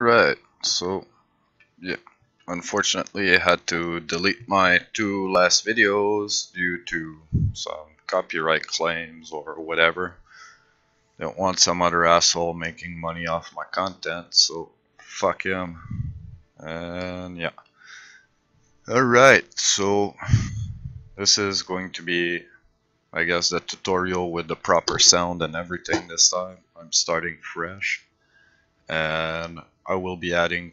Right, so yeah, unfortunately I had to delete my two last videos due to some copyright claims or whatever. Don't want some other asshole making money off my content, so fuck him. And yeah. Alright, so this is going to be, I guess, the tutorial with the proper sound and everything this time. I'm starting fresh, and I will be adding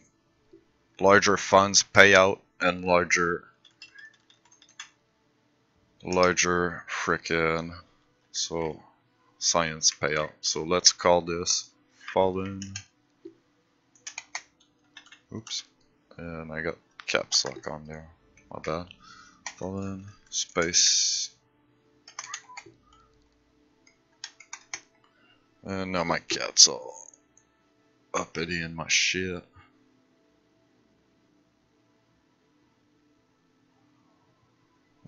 larger funds payout and larger frickin' so science payout. So let's call this fallen. Oops, and I got caps lock on there. My bad. Fallen space. And now my cat's all uppity in my shit.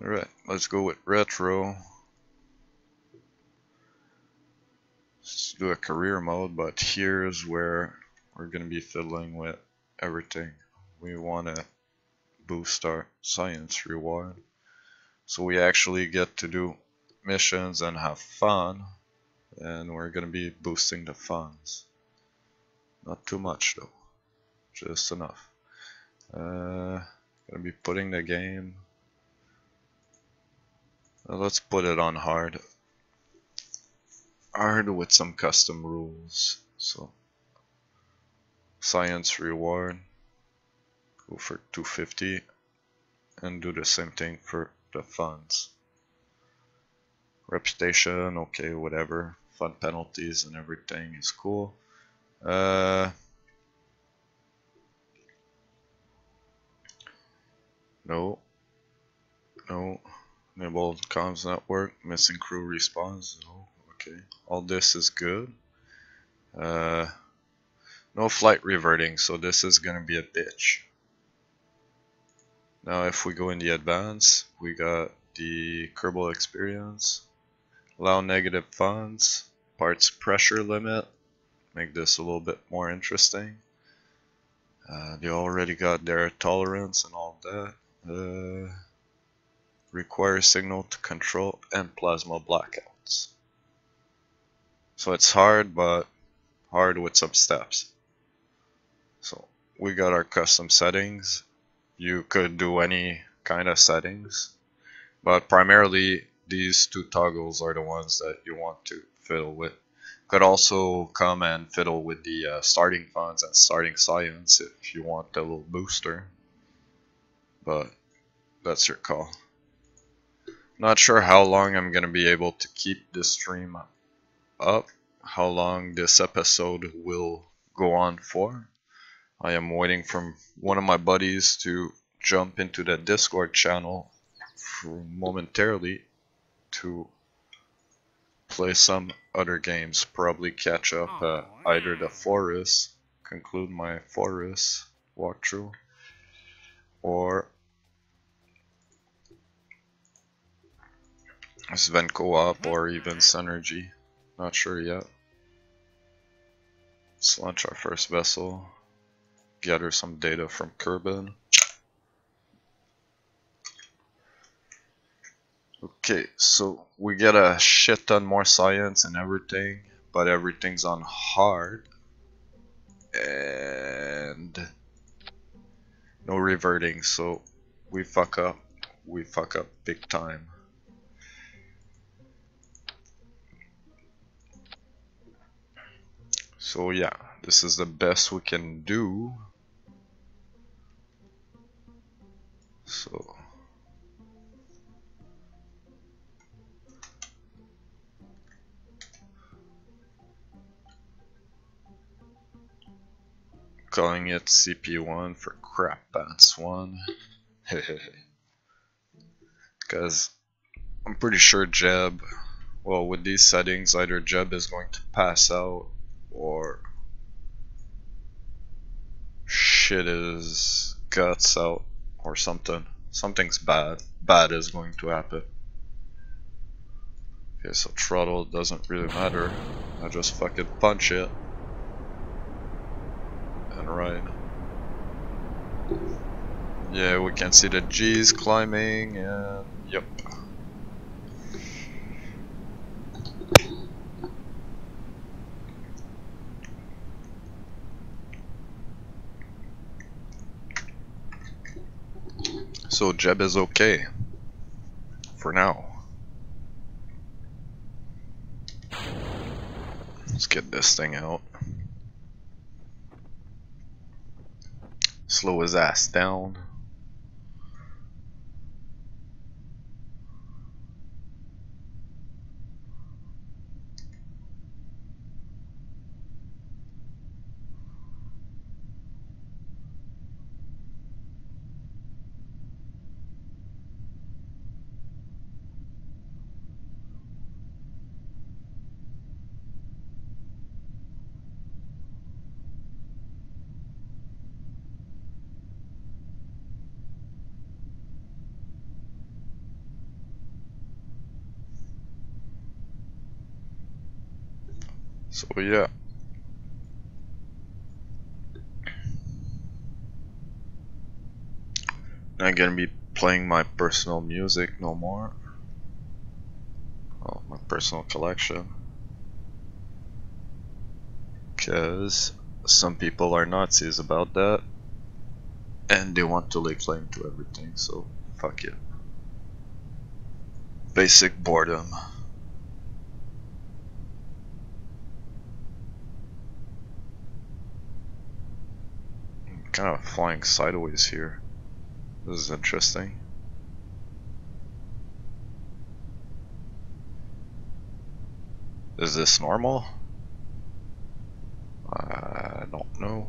Alright, let's go with retro. Let's do a career mode, but here's where we're gonna be fiddling with everything. We wanna boost our science reward, so we actually get to do missions and have fun, and we're gonna be boosting the funds. Not too much though, just enough. Gonna be putting the game. Let's put it on hard. Hard with some custom rules. So science reward, go for 250, and do the same thing for the funds. Reputation, okay, whatever. Fun penalties and everything is cool. No, no. Enable comms network, missing crew respawns. No, okay. All this is good. No flight reverting, so this is gonna be a bitch. Now if we go in the advance, we got the Kerbal experience, allow negative funds, parts pressure limit, make this a little bit more interesting. They already got their tolerance and all that. Require signal to control and plasma blackouts. So it's hard, but hard with some steps. So we got our custom settings. You could do any kind of settings, but primarily these two toggles are the ones that you want to fiddle with. Could also come and fiddle with the starting funds and starting science if you want a little booster, but that's your call. Not sure how long I'm gonna be able to keep this stream up, how long this episode will go on for. I am waiting for one of my buddies to jump into the Discord channel momentarily to play some other games, probably catch up either the forest, conclude my forest walkthrough, or Sven Co-op, or even Synergy. Not sure yet. Let's launch our first vessel, gather some data from Kerbin. Okay, so we get a shit ton more science and everything, but everything's on hard. And no reverting, so we fuck up big time. So yeah, this is the best we can do. So calling it CP1 for crap pants 1. Because I'm pretty sure Jeb, well, with these settings, either Jeb is going to pass out or shit his guts out or something. Something's bad. Bad is going to happen. Okay, so throttle doesn't really matter. I just fucking punch it. And and ride. Yeah, we can see the G's climbing, and yep. So Jeb is okay for now. Let's get this thing out. Slow his ass down. So yeah. Not gonna be playing my personal music no more. Oh, my personal collection. Because some people are Nazis about that. And they want to lay claim to everything, so fuck it. Basic boredom. I'm kind of flying sideways here. This is interesting. Is this normal? I don't know.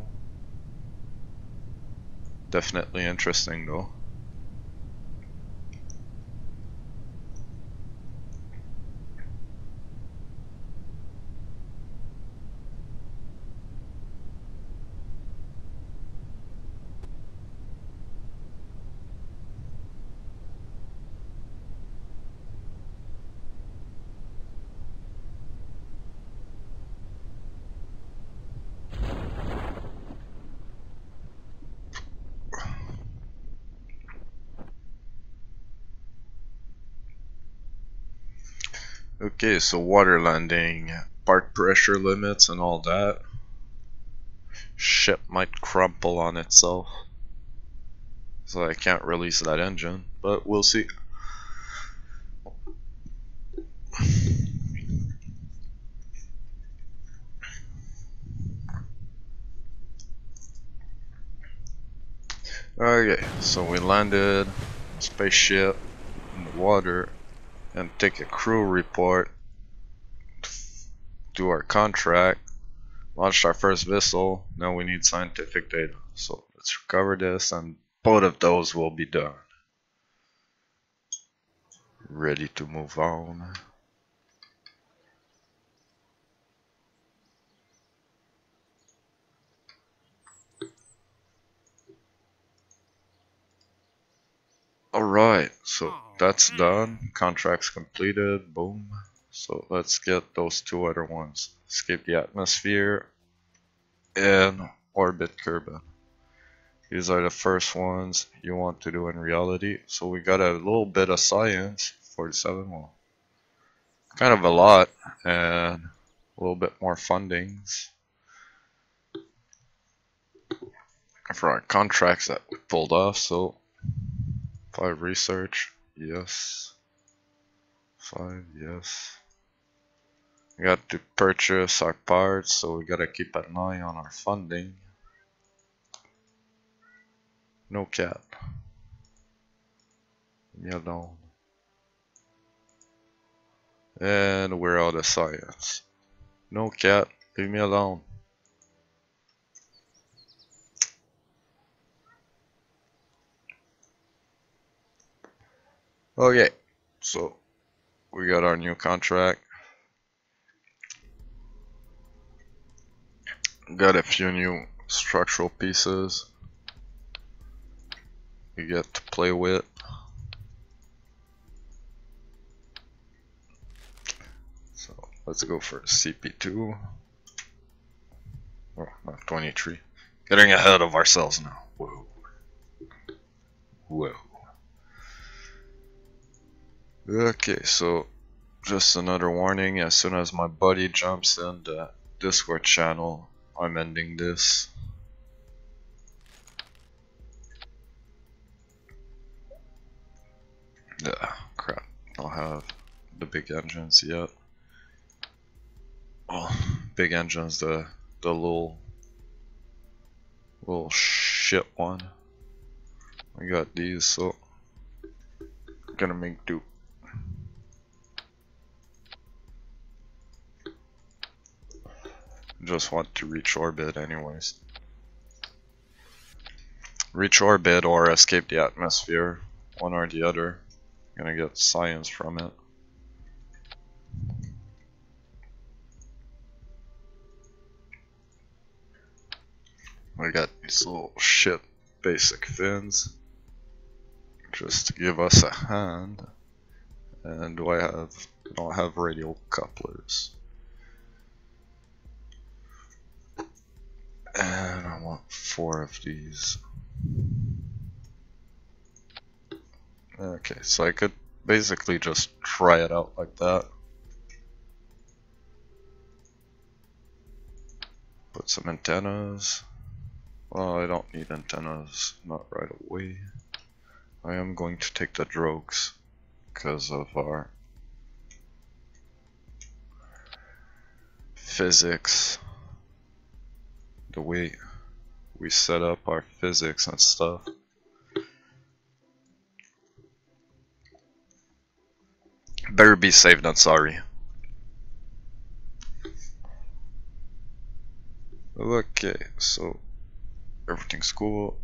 Definitely interesting though. Okay, so water landing, part pressure limits and all that. Ship might crumple on itself. So I can't release that engine, but we'll see. Okay, so we landed spaceship in the water and take a crew report, do our contract, launched our first vessel. Now we need scientific data. So let's recover this and both of those will be done. Ready to move on. Alright, so that's done. Contract's completed. Boom. So let's get those two other ones. Escape the atmosphere and orbit Kerbin. These are the first ones you want to do in reality. So we got a little bit of science. 47, well, kind of a lot, and a little bit more fundings for our contracts that we pulled off. So 5 research, yes. 5, yes. We got to purchase our parts, so we gotta keep an eye on our funding. No cat. Leave me alone. And we're out of science. No cat, leave me alone. Okay, so we got our new contract. Got a few new structural pieces we get to play with. So let's go for CP2. Oh, not 23. Getting ahead of ourselves now. Whoa. Whoa. Okay, so just another warning, as soon as my buddy jumps in the Discord channel, I'm ending this. Yeah, crap. I don't have the big engines yet. Well, big engine's the little shit one. I got these, so I'm gonna make do. Just want to reach orbit anyways. Reach orbit or escape the atmosphere, one or the other. Gonna get science from it. I got these little shit basic fins just to give us a hand. And I don't have radial couplers. And I want 4 of these. Okay, so I could basically just try it out like that. Put some antennas. Well, I don't need antennas, not right away. I am going to take the drogues because of our physics, the way we set up our physics and stuff. Better be safe than sorry. Okay, so everything's cool.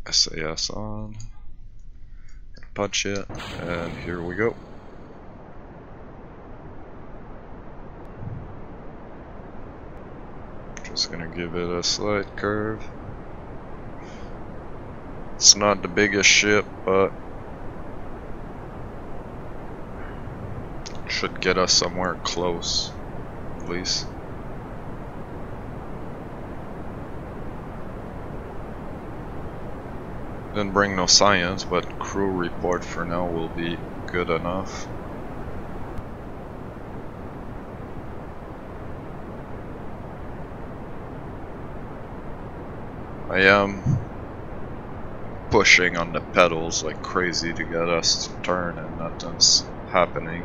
SAS on. Punch it, and here we go. Just gonna give it a slight curve. It's not the biggest ship, but should get us somewhere close, at least. Didn't bring no science, but crew report for now will be good enough. I am pushing on the pedals like crazy to get us to turn, and nothing's happening.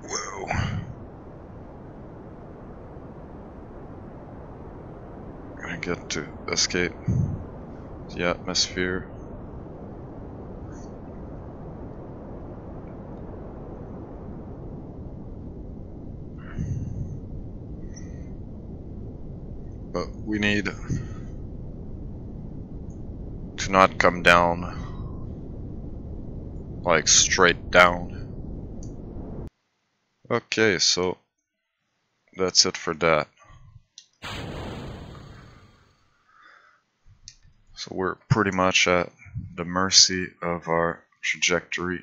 Whoa. Gonna get to escape the atmosphere. But we need to not come down like straight down. Okay, so that's it for that. So we're pretty much at the mercy of our trajectory.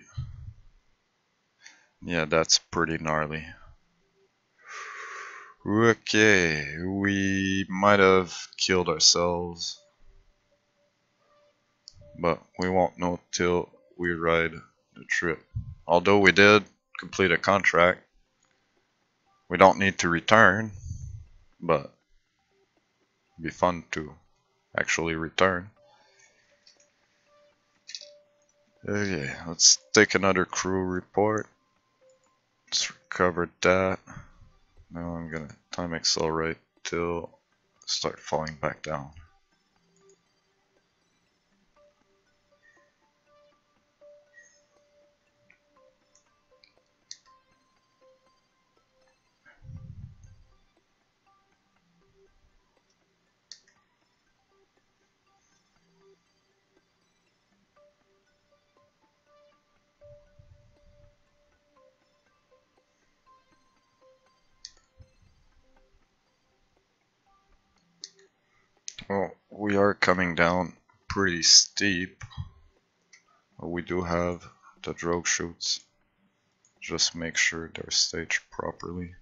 Yeah, that's pretty gnarly. Okay, we might have killed ourselves, but we won't know till we ride the trip. Although we did complete a contract, we don't need to return, but it'd be fun to actually return. Okay, let's take another crew report. Let's recover that. Now I'm gonna time accelerate till start falling back down. Well, we are coming down pretty steep, but we do have the drogue chutes. just make sure they're staged properly.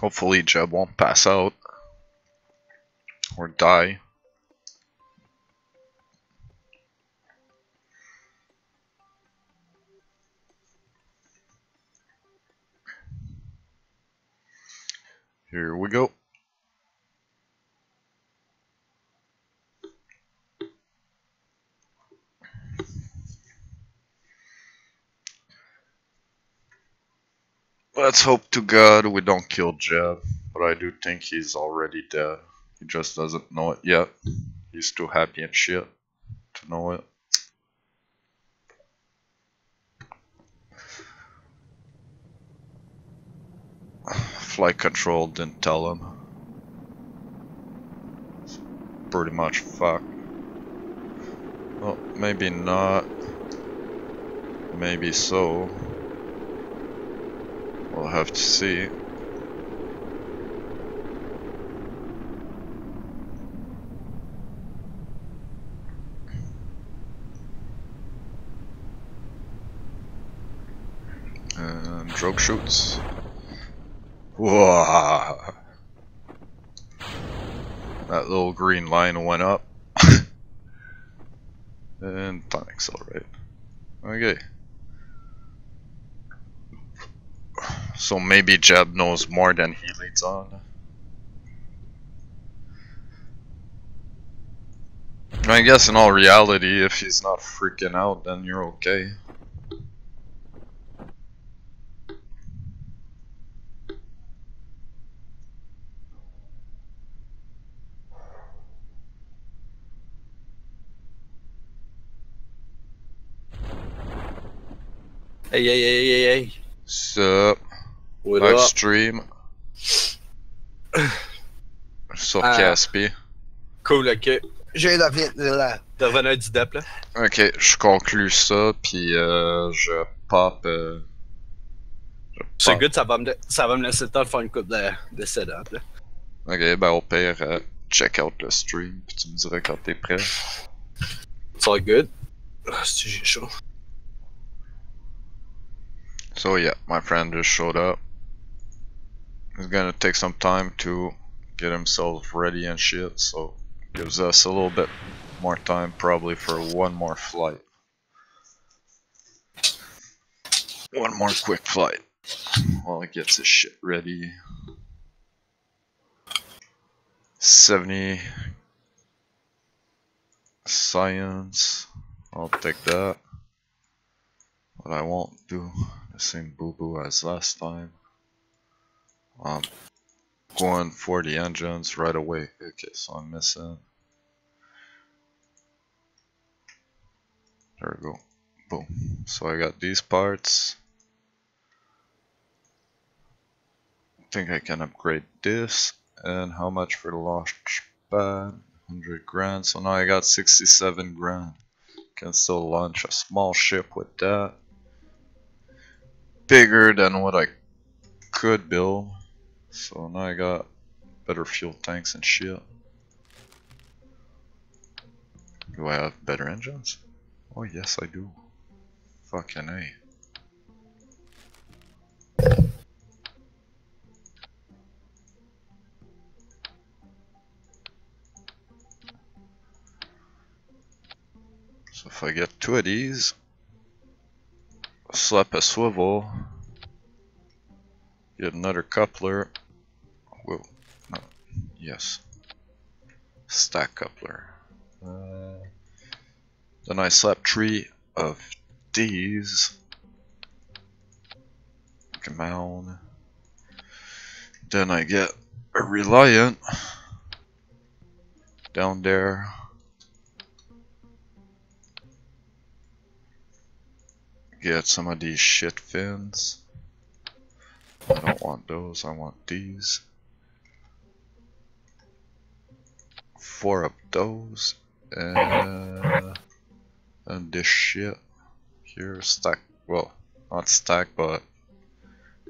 Hopefully Jeb won't pass out or die. Here we go. Let's hope to God we don't kill Jeb, but I do think he's already dead. He just doesn't know it yet. He's too happy and shit to know it. Flight control didn't tell him. It's pretty much fucked. Well, maybe not. Maybe so. We'll have to see. And drogue shoots. Whoa! That little green line went up. And time accelerate. Okay. So maybe Jeb knows more than he leads on. I guess in all reality, if he's not freaking out, then you're okay. Hey. Sup? What Live up? stream. Sur Caspi. Cool, ok. Je viens de revenir du DEP, là. Ok, je conclus ça, puis je pop. C'est good, ça va me laisser le temps de faire une coupe de setup, là. Ok, ben au pire, check out le stream, puis tu me diras quand t'es prêt. It's all good. Si j'ai chaud. So yeah, my friend just showed up. He's gonna take some time to get himself ready and shit, so gives us a little bit more time probably for one more flight. One more quick flight while he gets his shit ready. 70 science, I'll take that. But I won't do the same boo-boo as last time. Going for the engines right away. Okay, so I'm missing. There we go. Boom. So I got these parts. I think I can upgrade this. And how much for the launch pad? 100 grand. So now I got 67 grand. Can still launch a small ship with that. Bigger than what I could build. So now I got better fuel tanks and shit. Do I have better engines? Oh yes I do. Fucking A. So if I get 2 of these, slap a swivel, get another coupler. Whoa, no, yes. Stack coupler. Then I slap 3 of these. Come on. Then I get a Reliant down there. Get some of these shit fins. I don't want those, I want these. 4 of those. And this shit here, stack, well, not stack, but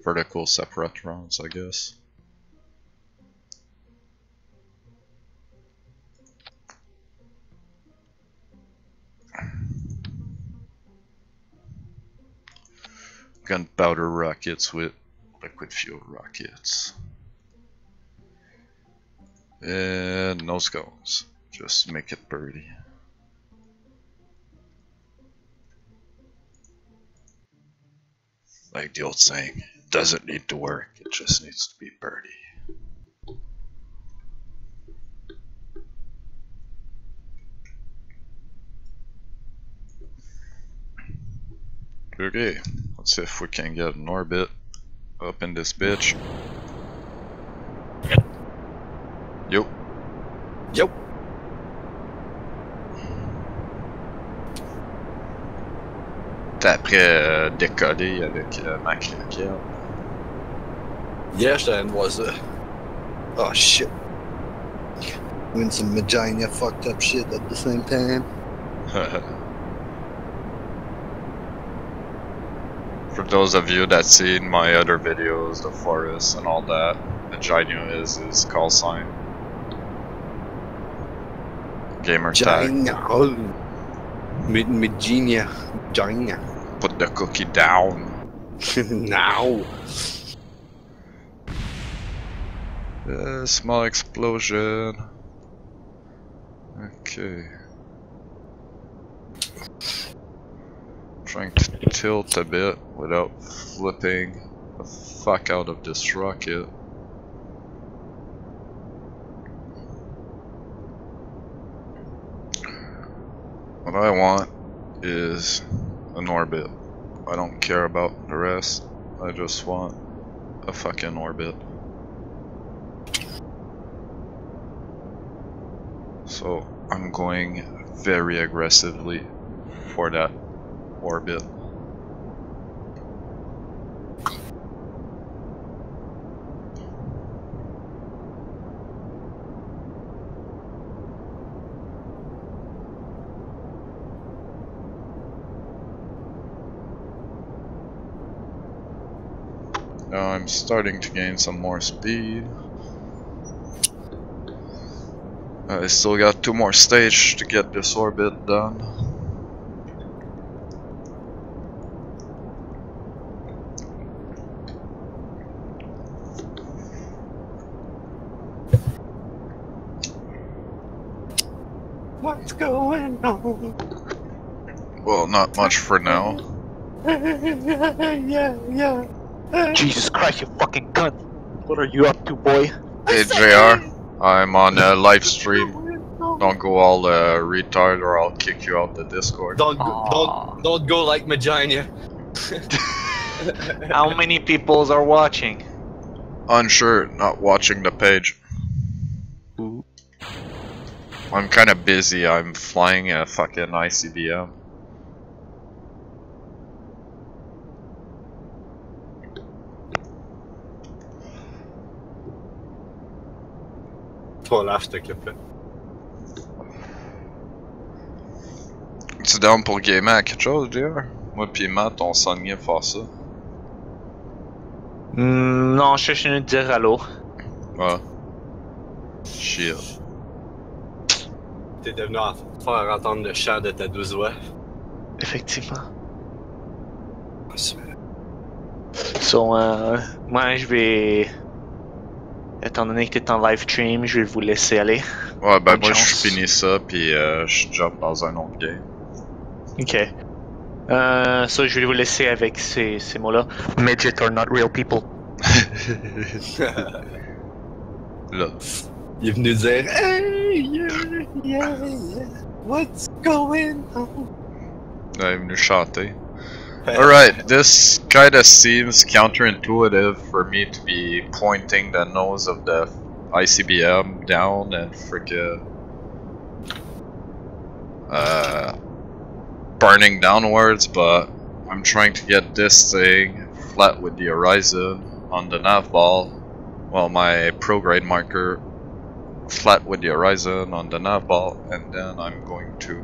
vertical separate rounds, I guess. gunpowder rockets with liquid fuel rockets. And no scones. Just make it birdie. Like the old saying, doesn't need to work, it just needs to be birdie. Okay, let's see if we can get an orbit up in this bitch. Yo. Yo. T'es après décoller avec ma claquette. Yeah, j'étais en train de voir ça. Oh shit. Doing some vagina fucked up shit at the same time. For those of you that seen my other videos, the forest and all that, Vagina is his call sign. Gamer tag. Vagina. Vagina. Put the cookie down. Now. Small explosion. Okay. Trying to tilt a bit without flipping the fuck out of this rocket. What I want is an orbit. I don't care about the rest. I just want a fucking orbit. So I'm going very aggressively for that orbit. Now I'm starting to gain some more speed. I still got 2 more stages to get this orbit done. What's going on? Well, not much for now. Yeah. Jesus Christ, you fucking cunt! What are you up to, boy? Hey JR, I'm on a live stream. Don't go all retard or I'll kick you out the Discord. Don't go like Vagina. How many peoples are watching? Unsure, not watching the page. Ooh. I'm kinda busy, I'm flying a fucking ICBM. Toi là, ce clip là. Tu down pour gamer à quelque chose, JR? Moi pis Matt, on s'ennuie faire ça. Non, je suis venu te dire allô. Ouais. Shit. T'es devenu à faire entendre le chant de ta douce voix. Effectivement. Ah, super. So, moi, je vais... Étant donné que t'es en live stream, je vais vous laisser aller. Ouais, ben Bonne moi chance. je finis ça pis je jump dans un autre game. Ok. So, je vais vous laisser avec ces mots-là. Midget are not real people. Là. Il est venu dire hey, yeah, what's going on? Là, il est venu chanter. Alright, this kinda seems counterintuitive for me to be pointing the nose of the ICBM down and frickin' burning downwards, but I'm trying to get this thing flat with the horizon on the nav ball. Well, my prograde marker flat with the horizon on the nav ball, and then I'm going to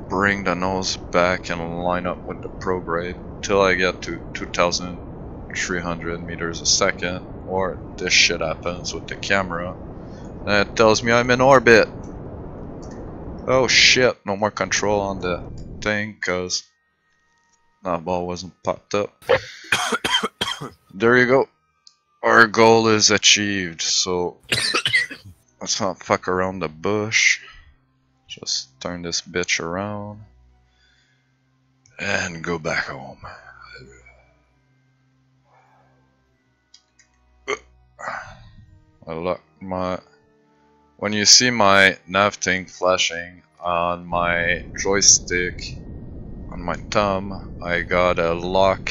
bring the nose back and line up with the prograde till I get to 2,300 meters a second, or this shit happens with the camera and it tells me I'm in orbit. Oh shit, no more control on the thing cause That ball wasn't popped up. There you go. Our goal is achieved, so let's not fuck around the bush. Just turn this bitch around and go back home. I lock my... When you see my nav thing flashing on my joystick, on my thumb, I got a lock,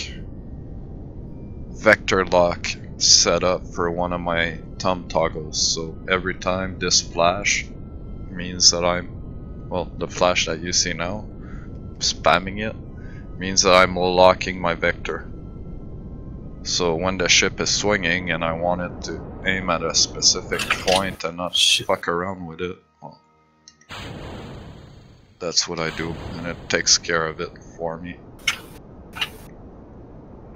vector lock set up for one of my thumb toggles. So every time this flash means that I'm, well, the flash that you see now, spamming it, means that I'm locking my vector. So when the ship is swinging and I want it to aim at a specific point and not fuck around with it, well, that's what I do, and it takes care of it for me.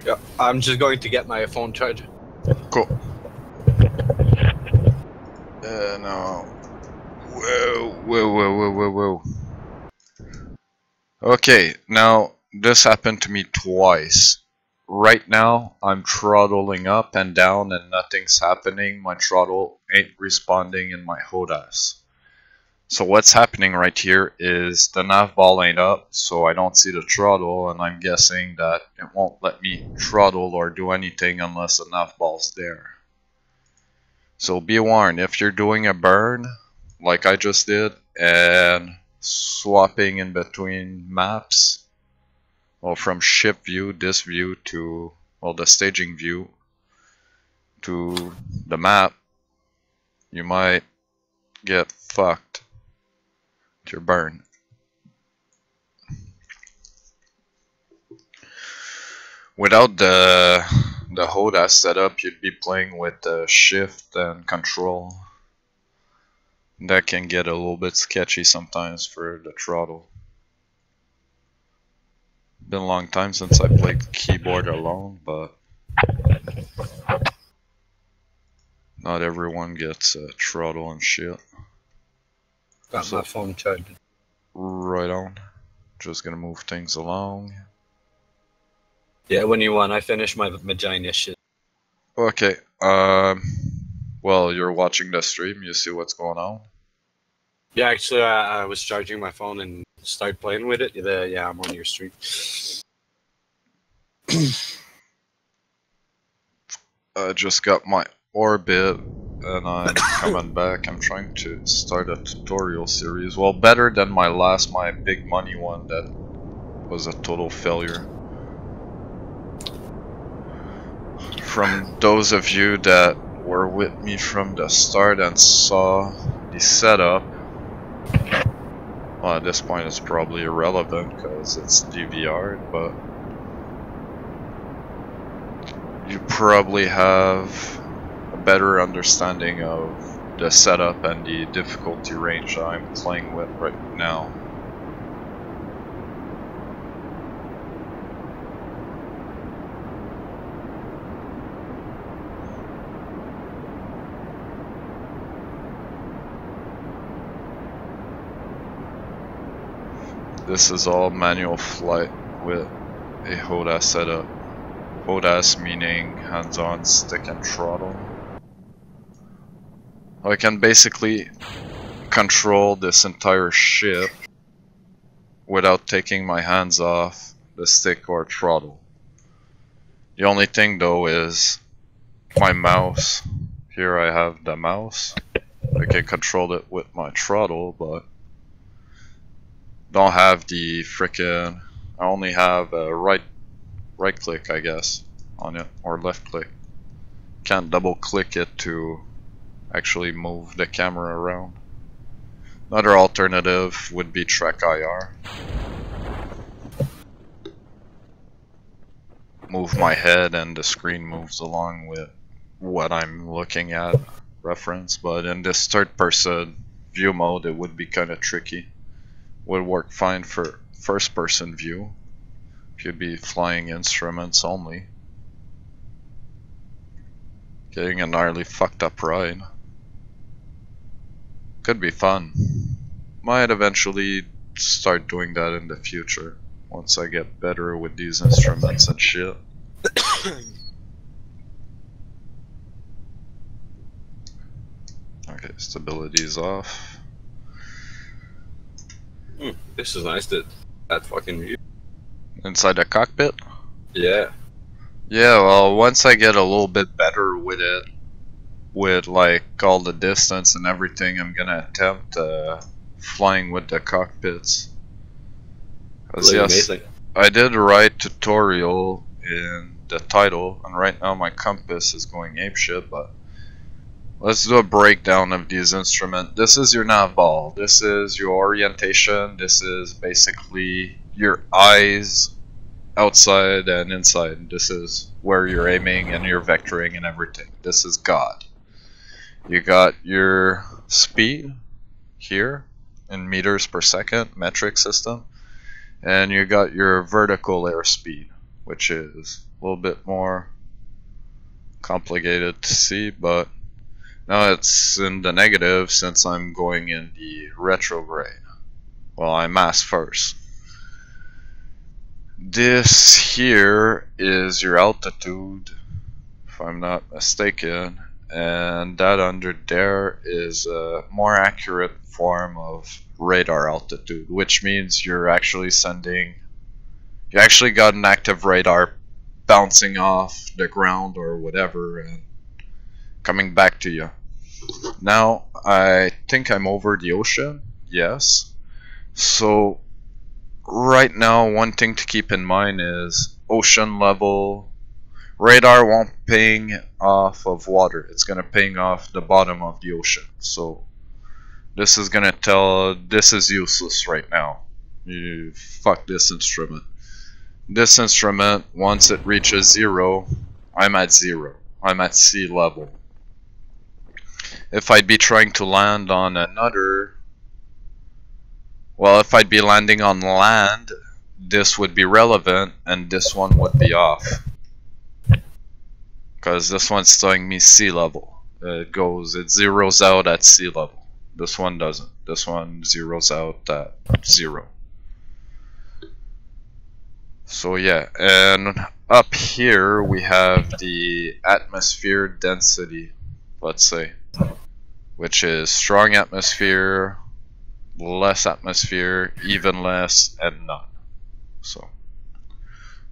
Yeah, I'm just going to get my phone charger. Cool. Now, whoa. Okay, now this happened to me twice. Right now, I'm throttling up and down and nothing's happening. My throttle ain't responding in my hotas. So what's happening right here is the nav ball ain't up, so I don't see the throttle, and I'm guessing that it won't let me throttle or do anything unless the nav ball's there. So be warned, if you're doing a burn, like I just did, and swapping in between maps, well, from ship view, this view to, well, the staging view to the map, you might get fucked with your burn. Without the HOTAS setup, you'd be playing with shift and control. That can get a little bit sketchy sometimes for the throttle. Been a long time since I played keyboard alone, but not everyone gets throttle and shit. Got my phone charged. Right on. Just gonna move things along. Yeah, when you want, I finish my vagina shit. Okay. Well, you're watching the stream. You see what's going on. Yeah, actually, I was charging my phone and started playing with it. Yeah, I'm on your stream. I just got my orbit and I'm coming back. I'm trying to start a tutorial series. Well, better than my big money one that was a total failure. From those of you that were with me from the start and saw the setup, well, at this point it's probably irrelevant because it's DVR'd, but you probably have a better understanding of the setup and the difficulty range that I'm playing with right now. This is all manual flight with a HOTAS setup. HOTAS meaning hands-on stick and throttle. I can basically control this entire ship without taking my hands off the stick or throttle. The only thing though is my mouse. Here I have the mouse. I can control it with my throttle, but don't have the frickin'. I only have a right click, I guess, on it, or left click. Can't double click it to actually move the camera around. Another alternative would be track IR. Move my head and the screen moves along with what I'm looking at, reference, but in this third person view mode it would be kinda tricky. Would work fine for first person view if you'd be flying instruments only. Getting a gnarly fucked up ride. Could be fun. Might eventually start doing that in the future. once I get better with these instruments and shit. Okay, stability is off. This is nice, that fucking view. Inside the cockpit? Yeah. Yeah, well, once I get a little bit better with it, with like all the distance and everything, I'm gonna attempt flying with the cockpits. Cause Really yes, amazing. I did write tutorial in the title, and right now my compass is going apeshit, but let's do a breakdown of these instruments. This is your nav ball, this is your orientation, this is basically your eyes outside and inside. This is where you're aiming and your vectoring and everything. This is God. You got your speed here in meters per second, metric system, and you got your vertical airspeed, which is a little bit more complicated to see, but now it's in the negative since I'm going in the retrograde. Well, I mass first. This here is your altitude, if I'm not mistaken, and that under there is a more accurate form of radar altitude, which means you're actually sending, you actually got an active radar bouncing off the ground or whatever and coming back to you. Now, I think I'm over the ocean, yes. So, right now, one thing to keep in mind is ocean level. Radar won't ping off of water, it's gonna ping off the bottom of the ocean. So this is gonna tell, this is useless right now. You fuck this instrument. This instrument, once it reaches 0, I'm at 0. I'm at sea level. If I'd be trying to land on another, well, if I'd be landing on land, this would be relevant and this one would be off. Because this one's telling me sea level. It zeroes out at sea level. This one doesn't. This one zeroes out at 0. So yeah, and up here we have the atmosphere density, let's say, which is strong atmosphere, less atmosphere, even less, and none. So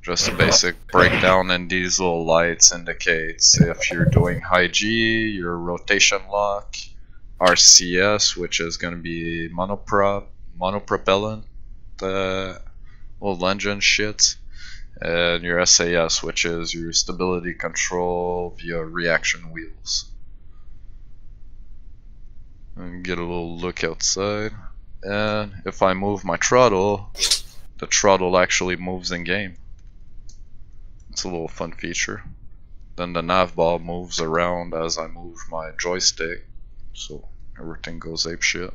just a basic breakdown, and these little lights indicates if you're doing high G, your rotation lock, RCS, which is going to be monopropellant, little engine shit, and your SAS, which is your stability control via reaction wheels. And get a little look outside, and if I move my throttle, the throttle actually moves in game. It's a little fun feature. Then the nav ball moves around as I move my joystick, so everything goes apeshit.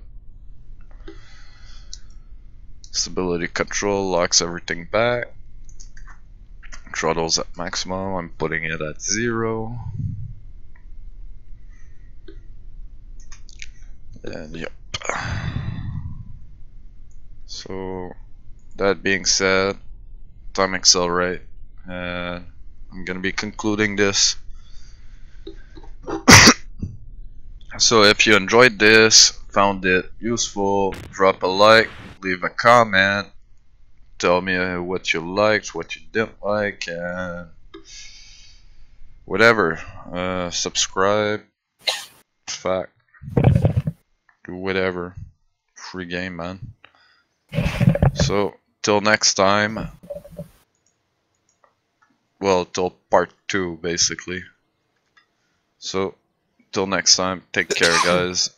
Stability control locks everything back. Throttle's at maximum, I'm putting it at 0. And yep. So that being said, time accelerate, and I'm gonna be concluding this. So if you enjoyed this, found it useful, drop a like, leave a comment, tell me what you liked, what you didn't like, and whatever. Subscribe, fact, do whatever. Free game, man. So till next time. Well, till part 2 basically. So till next time, take care guys.